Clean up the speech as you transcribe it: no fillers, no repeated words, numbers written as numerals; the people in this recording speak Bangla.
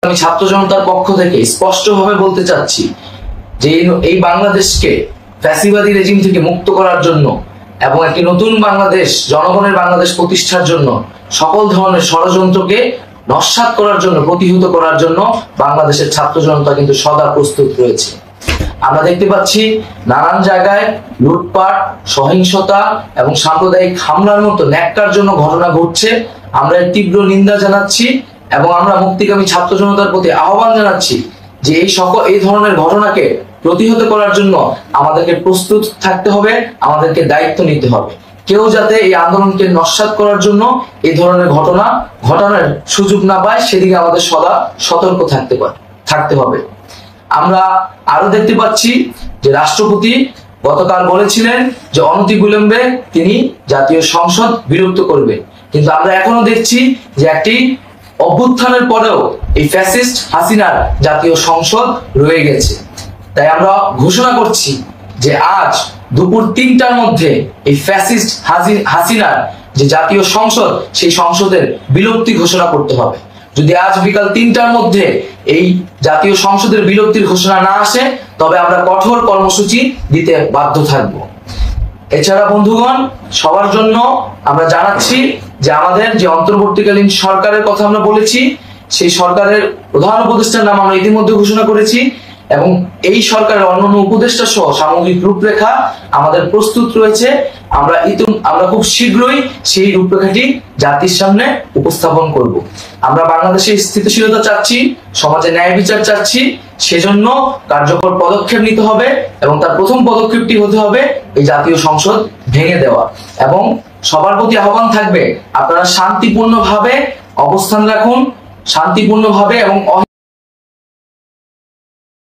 আমি ছাত্র জনতার পক্ষ থেকে স্পষ্টভাবে বলতে চাচ্ছি যে এই বাংলাদেশকে ফ্যাসিবাদী রেজিম থেকে মুক্ত করার জন্য এবং একটি নতুন বাংলাদেশ, জনগণের বাংলাদেশ প্রতিষ্ঠার জন্য সকল ধরনের ষড়যন্ত্রকে নস্যাৎ করার জন্য, প্রতিহত করার জন্য বাংলাদেশের ছাত্র জনতা কিন্তু সদা প্রস্তুত রয়েছে। আমরা দেখতে পাচ্ছি নানান জায়গায় লুটপাট, সহিংসতা এবং সাম্প্রদায়িক হামলার মতো ন্যাক্কারজনক ঘটনা ঘটছে। আমরা এর তীব্র নিন্দা জানাচ্ছি এবং আমরা মুক্তিকামী ছাত্র জনতার প্রতি আহ্বান জানাচ্ছি যে এই ধরনের ঘটনাকে প্রতিহত করার জন্য আমাদেরকে প্রস্তুত থাকতে হবে, আমাদেরকে দায়িত্ব নিতে হবে। কেউ যাতে এই আন্দোলনকে নস্যাৎ করার জন্য এই ধরনের ঘটনা ঘটানোর সুযোগ না পায়, সেদিকে আমাদের সদা সতর্ক থাকতে হবে। আমরা আরো দেখতে পাচ্ছি যে রাষ্ট্রপতি গতকাল বলেছিলেন যে অনতিবিলম্বে তিনি জাতীয় সংসদ বিলুপ্ত করবেন, কিন্তু আমরা এখনো দেখছি যে একটি অভ্যুত্থানের পরেও এই ফ্যাসিস্ট হাসিনার জাতীয় সংসদ রয়ে গেছে। তাই আমরা ঘোষণা করছি যে আজ দুপুর 3টার মধ্যে এই ফ্যাসিস্ট হাসিনার যে জাতীয় সংসদ, সেই সংসদের বিলুপ্তি ঘোষণা করতে হবে। যদি আজ বিকাল 3টার মধ্যে এই জাতীয় সংসদের বিলুপ্তির ঘোষণা না আসে, তবে আমরা কঠোর কর্মসূচি দিতে বাধ্য থাকব। এছাড়া বন্ধুগণ, সবার জন্য আমরা জানাচ্ছি যে আমাদের যে অন্তর্বর্তীকালীন সরকারের কথা আমরা বলেছি, সেই সরকারের প্রধান উপদেষ্টার নাম আমরা ইতিমধ্যে ঘোষণা করেছি এবং এই সরকারের অন্যান্য উপদেষ্টা সহ সামগ্রিক রূপরেখা আমাদের প্রস্তুত রয়েছে। আমরা খুব শীঘ্রই সেই রূপরেখাটি জাতির সামনে উপস্থাপন করব। আমরা বাংলাদেশে স্থিতিশীলতা চাচ্ছি, সমাজে ন্যায় বিচার চাচ্ছি, সেজন্য কার্যকর পদক্ষেপ নিতে হবে এবং তার প্রথম পদক্ষেপটি হতে হবে এই জাতীয় সংসদ ভেঙে দেওয়া। এবং সবার প্রতি আহ্বান থাকবে, আপনারা শান্তিপূর্ণভাবে অবস্থান রাখুন, শান্তিপূর্ণভাবে এবং